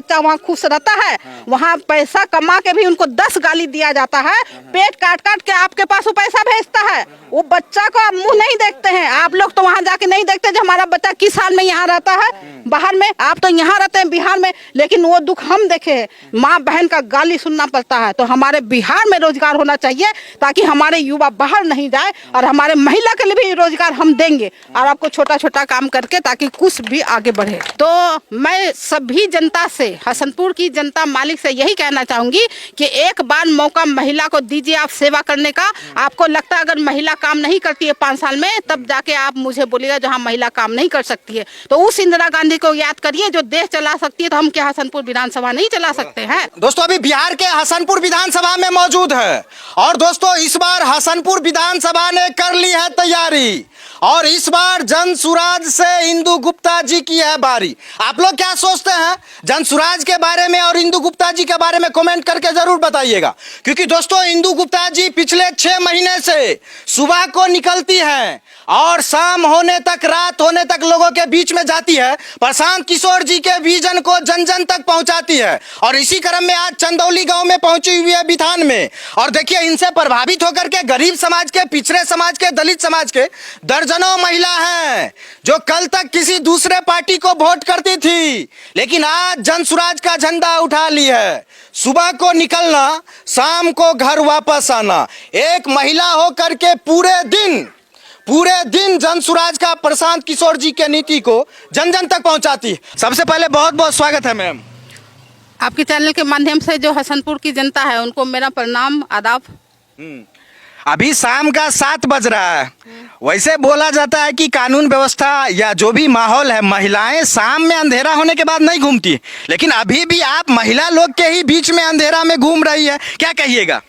बच्चा वहाँ खुश रहता है, वहाँ पैसा कमा के भी उनको 10 गाली दिया जाता है, पेट काट काट के आपके पास वो पैसा भेजता है, वो बच्चा का मुंह नहीं देखते हैं। आप लोग तो वहाँ जाके नहीं देखते जो हमारा बच्चा किस हाल में यहाँ रहता है बाहर में। आप तो यहाँ रहते हैं बिहार में, लेकिन वो दुख हम देखे हैं, माँ बहन का गाली सुनना पड़ता है। तो हमारे बिहार में रोजगार होना चाहिए ताकि हमारे युवा बाहर नहीं जाए, और हमारे महिला के लिए भी रोजगार हम देंगे और आपको छोटा छोटा काम करके, ताकि कुछ भी आगे बढ़े। तो मैं सभी जनता से, हसनपुर की जनता मालिक से यही कहना चाहूंगी कि एक बार मौका महिला को दीजिए आप सेवा करने का। आपको लगता है अगर महिला काम नहीं करती है 5 साल में, तब जाके आप मुझे बोलिएगा जहाँ महिला काम नहीं कर सकती है। तो उस इंदिरा गांधी को याद करिए जो देश चला सकती है, तो हम क्या हसनपुर विधानसभा नहीं चला सकते हैं? दोस्तों अभी बिहार के हसनपुर विधानसभा में मौजूद है, और दोस्तों इस बार हसनपुर विधानसभा ने कर ली है तैयारी, और इस बार जनसुराज से इंदु गुप्ता जी की है बारी। आप लोग क्या सोचते हैं जनसुराज के बारे में और इंदु गुप्ता जी के बारे में कमेंट करके जरूर बताइएगा, क्योंकि दोस्तों इंदु गुप्ता जी पिछले 6 महीने से सुबह को निकलती हैं और शाम होने तक, रात होने तक लोगों के बीच में जाती है, प्रशांत किशोर जी के विजन को जन जन तक पहुंचाती है। और इसी क्रम में आज चंदौली गांव में पहुंची हुई है बिथान में, और देखिए इनसे प्रभावित होकर के गरीब समाज के, पिछड़े समाज के, दलित समाज के दर्जनों महिला हैं जो कल तक किसी दूसरे पार्टी को वोट करती थी, लेकिन आज जनसुराज का झंडा उठा ली है। सुबह को निकलना, शाम को घर वापस आना, एक महिला होकर के पूरे दिन जनसुराज का प्रशांत किशोर जी के नीति को जन जन तक पहुंचाती है। सबसे पहले बहुत बहुत स्वागत है मैम। आपके चैनल के माध्यम से जो हसनपुर की जनता है उनको मेरा प्रणाम, आदाब। अभी शाम का 7 बज रहा है, वैसे बोला जाता है कि कानून व्यवस्था या जो भी माहौल है, महिलाएं शाम में अंधेरा होने के बाद नहीं घूमती, लेकिन अभी भी आप महिला लोग के ही बीच में अंधेरा में घूम रही है, क्या कहिएगा?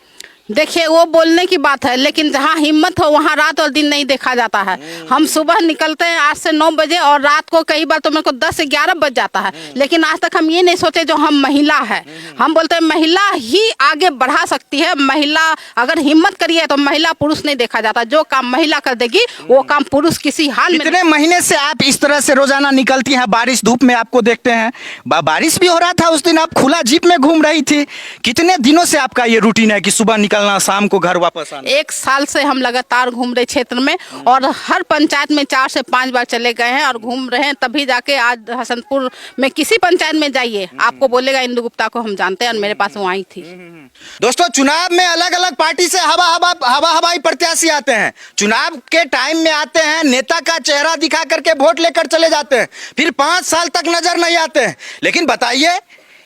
देखिए वो बोलने की बात है, लेकिन जहाँ हिम्मत हो वहाँ रात और दिन नहीं देखा जाता है। हम सुबह निकलते हैं 8 से 9 बजे, और रात को कई बार तो मेरे को 10 से 11 बज जाता है, लेकिन आज तक हम ये नहीं सोचे जो हम महिला है। हम बोलते हैं महिला ही आगे बढ़ा सकती है। महिला अगर हिम्मत करिए तो महिला पुरुष नहीं देखा जाता, जो काम महिला कर देगी वो काम पुरुष किसी हाल में। कितने महीने से आप इस तरह से रोजाना निकलती हैं? बारिश धूप में आपको देखते हैं, बारिश भी हो रहा था उस दिन, आप खुला जीप में घूम रही थी। कितने दिनों से आपका ये रूटीन है कि सुबह निकलना, शाम को घर वापस आना? 1 साल से हम लगातार घूम रहे क्षेत्र में, और हर पंचायत में 4 से 5 बार चले गए हैं और घूम रहे हैं। तभी जाके आज हसनपुर में किसी पंचायत में जाइए आपको बोलेगा इंदु गुप्ता को हम जानते हैं, और मेरे पास वो आई थी। दोस्तों चुनाव में अलग अलग पार्टी से हवाई प्रत्याशी आते हैं, चुनाव के टाइम में आते हैं, नेता का चेहरा दिखा करके वोट लेकर चले जाते हैं, फिर 5 साल तक नजर नहीं आते हैं। लेकिन बताइए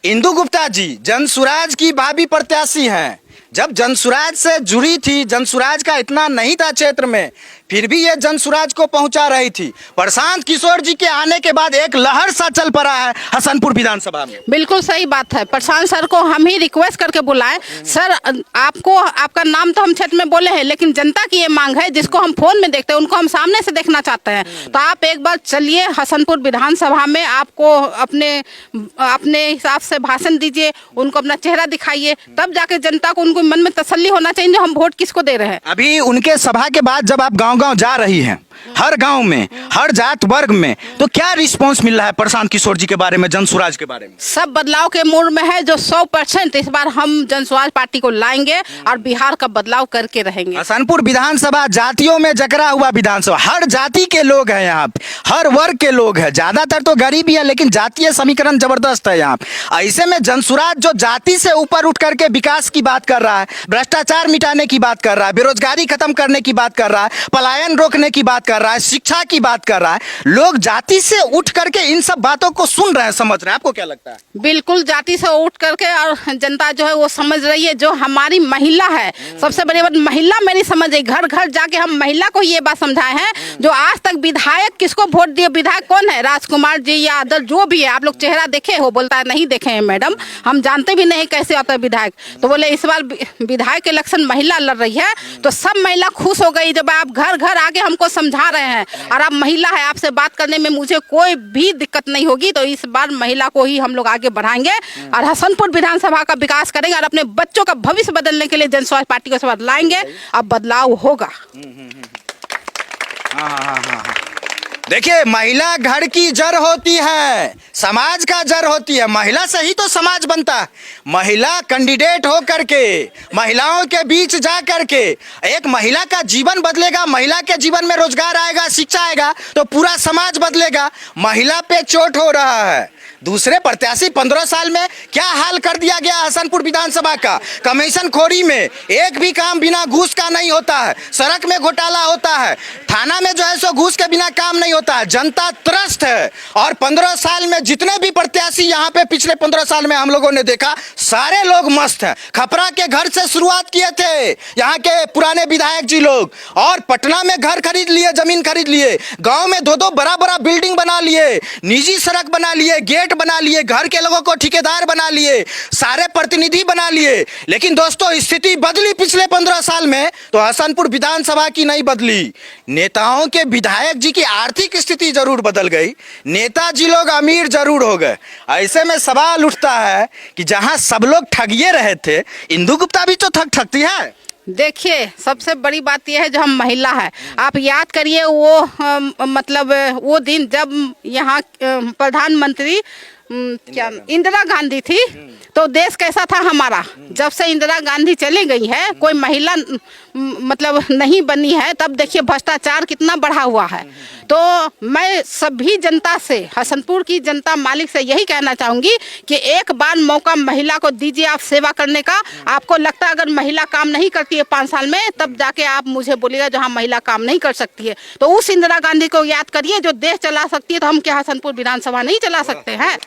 इंदु गुप्ता जी जनसुराज की भावी प्रत्याशी हैं, जब जनसुराज से जुड़ी थी, जनसुराज का इतना नहीं था क्षेत्र में, फिर भी ये जनसुराज को पहुंचा रही थी। प्रशांत किशोर जी के आने के बाद एक लहर सा चल पड़ा है हसनपुर विधानसभा में। बिल्कुल सही बात है। प्रशांत सर को हम ही रिक्वेस्ट करके बुलाएं, सर आपको, आपका नाम तो हम क्षेत्र में बोले हैं, लेकिन जनता की ये मांग है जिसको हम फोन में देखते हैं उनको हम सामने से देखना चाहते हैं। तो आप एक बार चलिए हसनपुर विधानसभा में, आपको अपने हिसाब से भाषण दीजिए, उनको अपना चेहरा दिखाइए, तब जाके जनता को, उनको मन में तसल्ली होना चाहिए हम वोट किसको दे रहे हैं। अभी उनके सभा के बाद जब आप गांव-गांव जा रही हैं, हर गांव में, हर जात वर्ग में, तो क्या रिस्पांस मिल रहा है प्रशांत किशोर जी के बारे में, जनसुराज के बारे में? सब बदलाव के मूड में है, जो 100% इस बार हम जनसुराज पार्टी को लाएंगे और बिहार का बदलाव करके रहेंगे। हसनपुर विधानसभा जातियों में जकरा हुआ विधानसभा, हर जाति के लोग हैं यहाँ पे, हर वर्ग के लोग हैं, ज्यादातर तो गरीब ही है, लेकिन जातीय समीकरण जबरदस्त है यहाँ। ऐसे में जनसुराज जो जाति से ऊपर उठ करके विकास की बात कर रहा है, भ्रष्टाचार मिटाने की बात कर रहा है, बेरोजगारी खत्म करने की बात कर रहा है, पलायन रोकने की बात कर रहा है, शिक्षा की बात कर रहा है, लोग जाति से उठ करके इन सब बातों को सुन रहे हैं, समझ रहे हैं। आपको क्या लगता है? बिल्कुल जाति से उठ करके, और जनता जो है वो समझ रही है, जो हमारी महिला है, सबसे बड़ी बात महिला मेरी समझ रही। घर घर जाके हम महिला को ये बात समझाए हैं, जो आज तक विधायक किसको वोट दिए, विधायक कौन है, राजकुमार जी या अदर जो भी है, आप लोग चेहरा देखे हो? बोलता है नहीं देखे हैं मैडम, हम जानते भी नहीं कैसे आता है विधायक। तो बोले इस बार विधायक इलेक्शन महिला लड़ रही है, तो सब महिला खुश हो गई जब आप घर घर आके हमको समझा रहे हैं, और आप महिला है, आपसे बात करने में मुझे कोई भी दिक्कत नहीं होगी। तो इस बार महिला को ही हम लोग आगे बढ़ाएंगे और हसनपुर विधानसभा का विकास करेंगे, और अपने बच्चों का भविष्य बदलने के लिए जनसुराज पार्टी को साथ लाएंगे। अब बदलाव होगा। देखिए, महिला घर की जड़ होती है, समाज का जड़ होती है। महिला से ही तो समाज बनता है। महिला कैंडिडेट हो करके, महिलाओं के बीच जा करके एक महिला का जीवन बदलेगा, महिला के जीवन में रोजगार आएगा, शिक्षा आएगा, तो पूरा समाज बदलेगा। महिला पे चोट हो रहा है। दूसरे प्रत्याशी 15 साल में क्या हाल कर दिया गया हसनपुर विधानसभा का। कमीशन खोरी में एक भी काम बिना घूस का नहीं होता है, सड़क में घोटाला होता है, थाना में जो है सो घूस के बिना काम नहीं होता है। जनता त्रस्त है। और 15 साल में जितने भी प्रत्याशी यहाँ पे पिछले 15 साल में हम लोगों ने देखा, सारे लोग मस्त हैं। खपरा के घर से शुरुआत किए थे यहाँ के पुराने विधायक जी लोग, और पटना में घर खरीद लिए, जमीन खरीद लिए, गांव में 2-2 बड़ा-बड़ा बिल्डिंग बना लिए, निजी सड़क बना लिए, गेट बना लिए, घर के लोगों को ठेकेदार बना लिए, सारे प्रतिनिधि बना लिए। लेकिन दोस्तों, स्थिति बदली पिछले 15 साल में, तो हसनपुर विधानसभा की नहीं बदली। नेताओं के, विधायक जी की आर्थिक स्थिति जरूर बदल गई, नेताजी लोग अमीर जरूर हो गए। ऐसे में सवाल उठता है कि जहां सब लोग ठगिए रहे थे, इंदु गुप्ता भी तो ठगती है। देखिए, सबसे बड़ी बात यह है, जो हम महिला है, आप याद करिए वो मतलब वो दिन जब यहाँ प्रधानमंत्री क्या इंदिरा गांधी थी, तो देश कैसा था हमारा। जब से इंदिरा गांधी चली गई है, कोई महिला मतलब नहीं बनी है, तब देखिए भ्रष्टाचार कितना बढ़ा हुआ है। तो मैं सभी जनता से, हसनपुर की जनता मालिक से यही कहना चाहूँगी कि एक बार मौका महिला को दीजिए आप सेवा करने का। आपको लगता है अगर महिला काम नहीं करती है 5 साल में, तब जाके आप मुझे बोलिएगा जहाँ महिला काम नहीं कर सकती है। तो उस इंदिरा गांधी को याद करिए जो देश चला सकती है, तो हम क्या हसनपुर विधानसभा नहीं चला सकते हैं?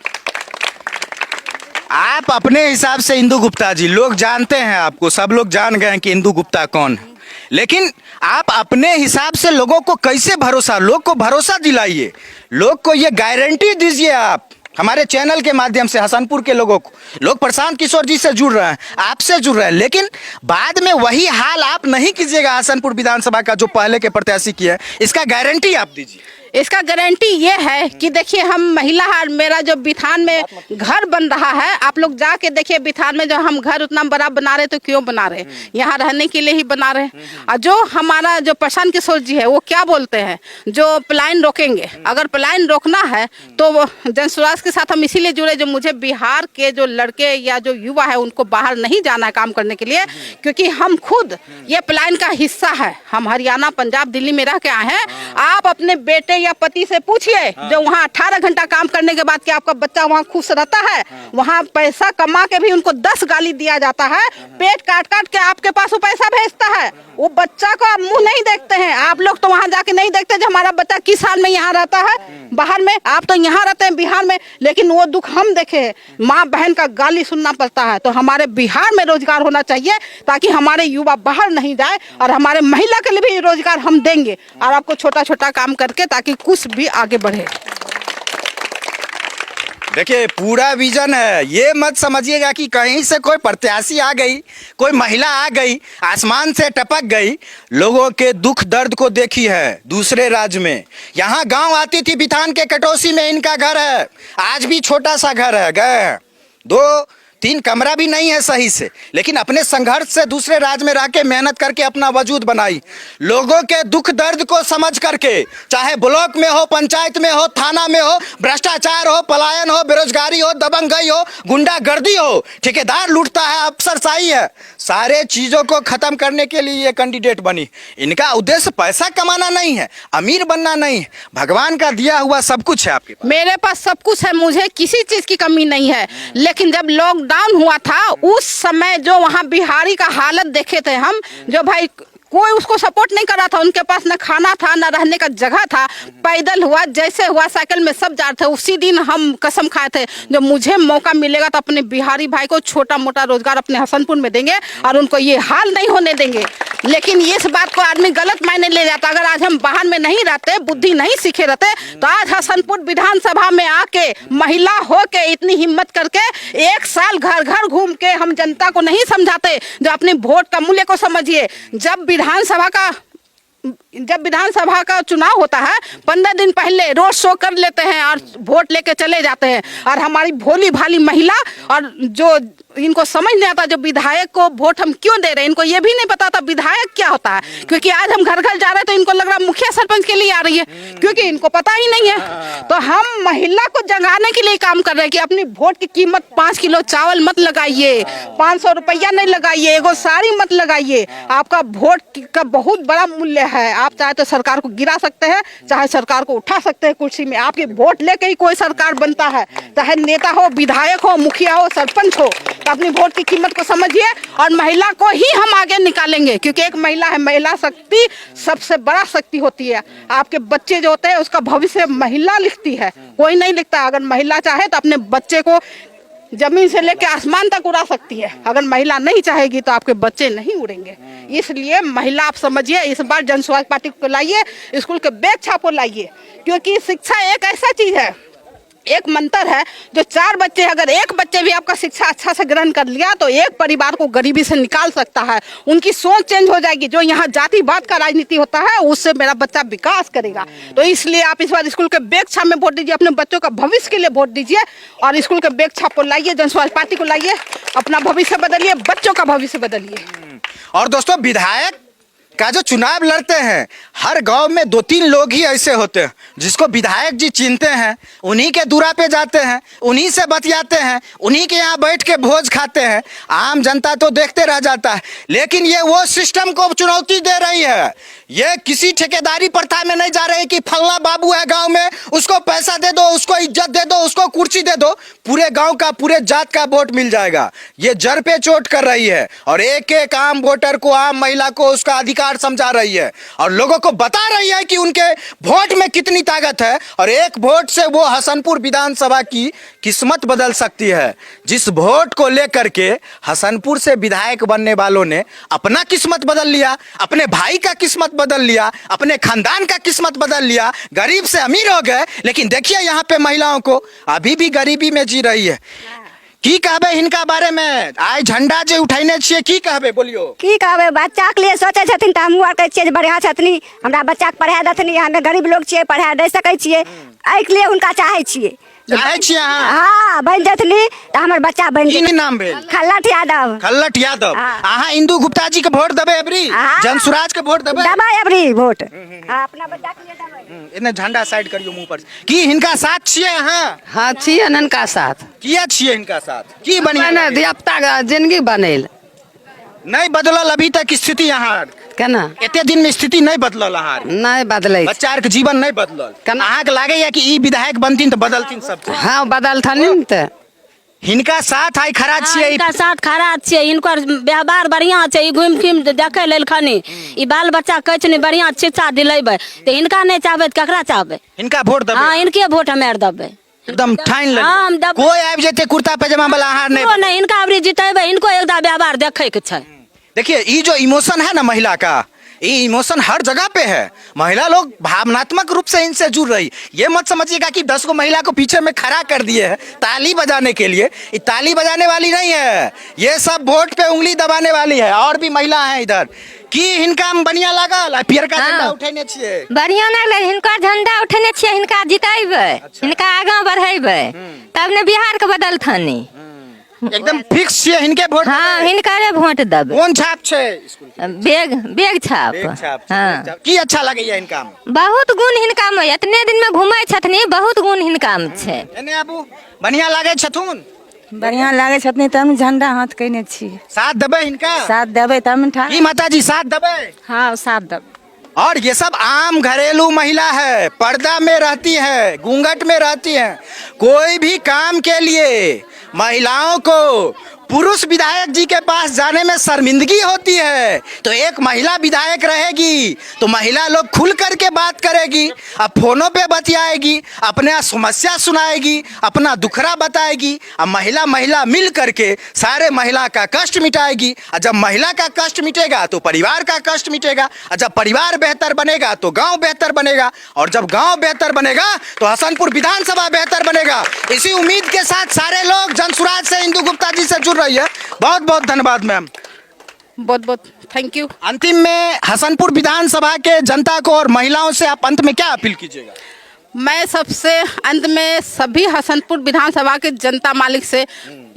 आप अपने हिसाब से इंदु गुप्ता जी, लोग जानते हैं आपको, सब लोग जान गए हैं कि इंदु गुप्ता कौन है, लेकिन आप अपने हिसाब से लोगों को कैसे भरोसा, लोग को भरोसा दिलाइए, लोग को ये गारंटी दीजिए। आप हमारे चैनल के माध्यम से हसनपुर के लोगों को, लोग प्रशांत किशोर जी से जुड़ रहे हैं, आपसे जुड़ रहे हैं, लेकिन बाद में वही हाल आप नहीं कीजिएगा हसनपुर विधानसभा का जो पहले के प्रत्याशी किए हैं। इसका गारंटी आप दीजिए। इसका गारंटी ये है कि देखिए, हम महिला है, मेरा जो बिथान में घर बन रहा है, आप लोग जाके देखिए बिथान में जो हम घर उतना बड़ा बना रहे, तो क्यों बना रहे, यहाँ रहने के लिए ही बना रहे। और जो हमारा जो प्रशांत किशोर जी है, वो क्या बोलते हैं, जो पलायन रोकेंगे, अगर पलायन रोकना है तो जन स्वराज के साथ हम इसीलिए जुड़े, जो मुझे बिहार के जो लड़के या जो युवा है उनको बाहर नहीं जाना है काम करने के लिए, क्योंकि हम खुद ये पलायन का हिस्सा है। हम हरियाणा, पंजाब, दिल्ली में रह के आए हैं। आप अपने बेटे या पति से पूछिए, जो वहाँ 18 घंटा काम करने के बाद क्या आपका बच्चा वहाँ खुश रहता है? वहाँ पैसा कमा के भी उनको 10 गाली दिया जाता है, पेट काट काट के आपके पास वो पैसा भेजता है। वो बच्चा को आप मुंह नहीं देखते हैं। आप लोग तो वहाँ जाके नहीं देखते जो हमारा बच्चा किस हाल में यहाँ रहता है बाहर में। आप तो यहाँ रहते हैं बिहार में, लेकिन वो दुख हम देखे हैं, माँ बहन का गाली सुनना पड़ता है। तो हमारे बिहार में रोजगार होना चाहिए, ताकि हमारे युवा बाहर नहीं जाए, और हमारे महिला के लिए भी रोजगार हम देंगे, और आपको छोटा छोटा काम करके, ताकि कुछ भी आगे बढ़े। देखिए, पूरा विजन है। ये मत समझिएगा कि कहीं से कोई प्रत्याशी आ गई, कोई महिला आ गई, आसमान से टपक गई। लोगों के दुख दर्द को देखी है दूसरे राज्य में। यहाँ गांव आती थी, बिथान के कटौसी में इनका घर है, आज भी छोटा सा घर है, गए 2-3 कमरा भी नहीं है सही से, लेकिन अपने संघर्ष से दूसरे राज्य में रह के मेहनत करके अपना वजूद बनाई। लोगों के दुख दर्द को समझ करके, चाहे ब्लॉक में हो, पंचायत में हो, थाना में हो, भ्रष्टाचार हो, पलायन हो, बेरोजगारी हो, दबंगई हो, गुंडागर्दी हो, ठेकेदार लूटता है, अफसरशाही है, सारे चीजों को खत्म करने के लिए ये कैंडिडेट बनी। इनका उद्देश्य पैसा कमाना नहीं है, अमीर बनना नहीं है। भगवान का दिया हुआ सब कुछ है आपके पास। मेरे पास सब कुछ है, मुझे किसी चीज की कमी नहीं है। लेकिन जब लॉकडाउन हुआ था, उस समय जो वहाँ बिहारी का हालत देखे थे हम, जो भाई कोई उसको सपोर्ट नहीं कर रहा था, उनके पास न खाना था, न रहने का जगह था, पैदल हुआ, जैसे हुआ साइकिल में सब जा रहे थे। उसी दिन हम कसम खाए थे, जो मुझे मौका मिलेगा तो अपने बिहारी भाई को छोटा मोटा रोजगार अपने हसनपुर में देंगे, और उनको ये हाल नहीं होने देंगे। लेकिन इस बात को आदमी गलत मायने ले जाता। अगर आज हम बाहर में नहीं रहते, बुद्धि नहीं सीखे रहते, तो आज हसनपुर विधानसभा में आके महिला हो के इतनी हिम्मत करके 1 साल घर घर घूम के हम जनता को नहीं समझाते, जो अपने वोट का मूल्य को समझिए। जब विधानसभा का जब विधानसभा का चुनाव होता है 15 दिन पहले रोड शो कर लेते हैं और वोट लेके चले जाते हैं। और हमारी भोली भाली महिला और जो इनको समझ नहीं आता, जो विधायक को वोट हम क्यों दे रहे हैं, इनको ये भी नहीं पता था विधायक क्या होता है। क्योंकि आज हम घर घर जा रहे हैं तो इनको लग रहा मुखिया सरपंच के लिए आ रही है, क्योंकि इनको पता ही नहीं है। तो हम महिला को जगाने के लिए काम कर रहे हैं कि अपनी वोट की कीमत 5 किलो चावल मत लगाइए, 500 रुपया नहीं लगाइए, एगो साड़ी मत लगाइए। आपका वोट का बहुत बड़ा मूल्य है। आप चाहे तो सरकार को गिरा सकते हैं, चाहे सरकार को उठा सकते हैं कुर्सी में। आपके वोट लेके ही कोई सरकार बनता है, चाहे नेता हो, विधायक हो, मुखिया हो, सरपंच हो। तो अपनी वोट की कीमत को समझिए और महिला को ही हम आगे निकालेंगे, क्योंकि एक महिला है। महिला शक्ति सबसे बड़ा शक्ति होती है। आपके बच्चे जो होते हैं उसका भविष्य महिला लिखती है, कोई नहीं लिखता। अगर महिला चाहे तो अपने बच्चे को जमीन से लेकर आसमान तक उड़ा सकती है। अगर महिला नहीं चाहेगी तो आपके बच्चे नहीं उड़ेंगे। इसलिए महिला आप समझिए, इस बार जन स्वराज पार्टी को लाइए, स्कूल के बैग छापो लाइए, क्योंकि शिक्षा एक ऐसा चीज है, एक मंत्र है, जो 4 बच्चे, अगर एक बच्चे भी आपका शिक्षा अच्छा से ग्रहण कर लिया तो एक परिवार को गरीबी से निकाल सकता है। उनकी सोच चेंज हो जाएगी। जो यहाँ जातिवाद का राजनीति होता है उससे मेरा बच्चा विकास करेगा। तो इसलिए आप इस बार स्कूल के बैग छाप में वोट दीजिए, अपने बच्चों का भविष्य के लिए वोट दीजिए और स्कूल के बैग छाप को लाइए, जन स्वराज पार्टी को लाइए, अपना भविष्य बदलिए, बच्चों का भविष्य बदलिए। और दोस्तों, विधायक का जो चुनाव लड़ते हैं, हर गांव में 2-3 लोग ही ऐसे होते हैं जिसको विधायक जी चिन्हते हैं, उन्हीं के दूरा पे जाते हैं, उन्हीं से बतियाते हैं, उन्हीं के यहाँ बैठ के भोज खाते हैं। आम जनता तो देखते रह जाता है। लेकिन ये वो सिस्टम को चुनौती दे रही है। ये किसी ठेकेदारी प्रथा में नहीं जा रही कि फल्ला बाबू है गांव में, उसको पैसा दे दो, उसको इज्जत दे दो, उसको कुर्सी दे दो, पूरे गांव का, पूरे जात का वोट मिल जाएगा। ये जड़ पे चोट कर रही है और एक एक आम वोटर को, आम महिला को उसका अधिकार समझा रही है और लोगों को बता रही है कि उनके वोट में कितनी ताकत है और एक वोट से वो हसनपुर विधानसभा की किस्मत बदल सकती है। जिस वोट को लेकर के हसनपुर से विधायक बनने वालों ने अपना किस्मत बदल लिया, अपने भाई का किस्मत बदल लिया, अपने खानदान का किस्मत बदल लिया, गरीब से अमीर हो गए। लेकिन देखिए यहाँ पे महिलाओं को अभी भी गरीबी में जी रही है। की कहबे इनका बारे में? आइ झंडा जे उठाने छिए, की कहबे, बोलियो। की कहबे, बच्चा के लिए सोचे छथिन त हमहू आर कहै छियै जे बढ़िया छथिन, हमरा बच्चा के पढ़ा देथिन, हमे गरीब लोग छियै, पढ़ा दे सकै छियै, एहि के लिए हुनका चाहै छियै। चाहै छियै अहाँ? हाँ, बन जेथिन त हमर बच्चा बन की जेथिन। नाम भेल? खल्लट यादव। खल्लट यादव। हाँ। अहाँ इंदू गुप्ता जी के वोट देबे एबरी? हाँ। जन स्वराज के वोट देबे? देबै एबरी वोट। हाँ, अपना बच्चा के लिए देबै। इन्हें झंडा साइड करियो मुंह पर। की हिनका साथ छिए अहाँ? हाँ, छियै हिनका साथ। किया छिए हिनका साथ? की बढ़िया ने धियापुता के जिंदगी बनेल नहीं बदलल अभी तक स्थिति यहाँ? केना एते दिन में स्थिति नहीं बदलल अहाँ? नहीं बदलै छै। बच्चा के जीवन नहीं बदलल? केना? अहाँ के लागे या कि ई विधायक बनथिन तो बदलथिन सब? हाँ, बदलथिन त हिनका साथ आई खड़ा छिए। इनका साथ खड़ा छियै, इनकर व्यवहार बढ़िया छै, ई घुमि फिम देखे लेल खनी, ई बाल बच्चा कहै छै बढ़िया शिक्षा दिलेबै, तो इनका नहीं चाहबै तो ककरा चाहबै? इनका वोट देबे? हाँ, इनके वोट हमे आर देबै। एकदम ठाइन ले। हाँ, हम देबै। कोई आबि जेते कुर्ता पैजामा वाला अहाँ नहीं? नहीं, इनका अबरी जितेबै, इनको एकदम व्यवहार देखे के छै। देखिए, ये जो इमोशन है ना महिला का, ये इमोशन हर जगह पे है। महिला लोग भावनात्मक रूप से इनसे जुड़ रही। ये मत समझिएगा कि 10 को महिला को पीछे में खड़ा कर दिए हैं ताली बजाने के लिए। ये ताली बजाने वाली नहीं है, ये सब वोट पे उंगली दबाने वाली है। और भी महिला है इधर। की हिनका बढ़िया लागल? पियर का झंडा उठेने छिए? बढ़िया लागल, हिनका झंडा उठेने छियै, हिनका जितेबै, हिनका आगां बढ़ेबै, तब ने बिहार के बदलथनी। एकदम फिक्स छिए हिनके वोट? हाँ, हिनकरे वोट देबै। कौन छाप छे? बेग बेग छाप। हाँ, की अच्छा लगैया इनका में? बहुत गुण हिनका में, इतने दिन में घूमे छथिन, बहुत गुण हिनका में छै। एने आबू, बढ़िया लागे छथुन? बढ़िया लागे छथिन तब झंडा हाथ कइने छी। साथ देबे इनका? साथ देबै तब न ठाड़। की माता जी साथ देबे? हाँ, साथ देबै। और ये सब आम घरेलू महिला है, पर्दा में रहती है, घूंघट में रहती है। कोई भी काम के लिए महिलाओं को पुरुष विधायक जी के पास जाने में शर्मिंदगी होती है, तो एक महिला विधायक रहेगी तो महिला लोग खुल करके बात करेगी, अब फोनों पे बतियाएगी, अपने समस्या सुनाएगी, अपना दुखड़ा बताएगी। अब महिला महिला मिल करके सारे महिला का कष्ट मिटाएगी। और जब महिला का कष्ट मिटेगा तो परिवार का कष्ट मिटेगा, और जब परिवार बेहतर बनेगा तो गांव बेहतर बनेगा, और जब गांव बेहतर बनेगा तो हसनपुर विधानसभा बेहतर बनेगा। इसी उम्मीद के साथ सारे लोग जन स्वराज से इंदू गुप्ता जी से जुड़ रही है। बहुत बहुत धन्यवाद मैम। बहुत बहुत थैंक यू। अंतिम में हसनपुर विधानसभा के जनता को और महिलाओं से आप अंत में क्या अपील कीजिएगा? मैं सबसे अंत में सभी हसनपुर विधानसभा के जनता मालिक से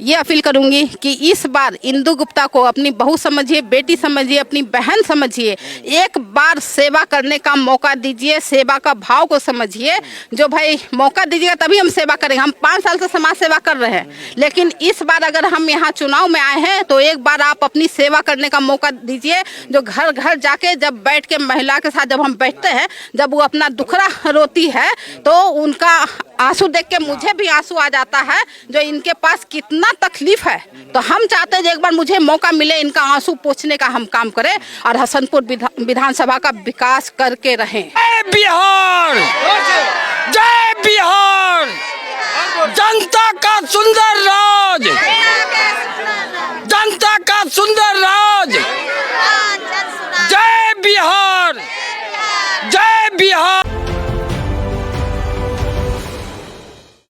ये अपील करूंगी कि इस बार इंदु गुप्ता को अपनी बहू समझिए, बेटी समझिए, अपनी बहन समझिए, एक बार सेवा करने का मौका दीजिए, सेवा का भाव को समझिए। जो भाई मौका दीजिएगा तभी हम सेवा करेंगे। हम 5 साल से समाज सेवा कर रहे हैं, लेकिन इस बार अगर हम यहाँ चुनाव में आए हैं तो एक बार आप अपनी सेवा करने का मौका दीजिए। जो घर घर जाके जब बैठ के महिला के साथ जब हम बैठते हैं, जब वो अपना दुखड़ा रोती है तो उनका आंसू देख के मुझे भी आंसू आ जाता है, जो इनके पास कितना तकलीफ है। तो हम चाहते हैं एक बार मुझे मौका मिले, इनका आंसू पोंछने का हम काम करें और हसनपुर विधानसभा का विकास करके रहें। जय बिहार, जय बिहार, जनता का सुंदर राज, जनता का सुंदर राज।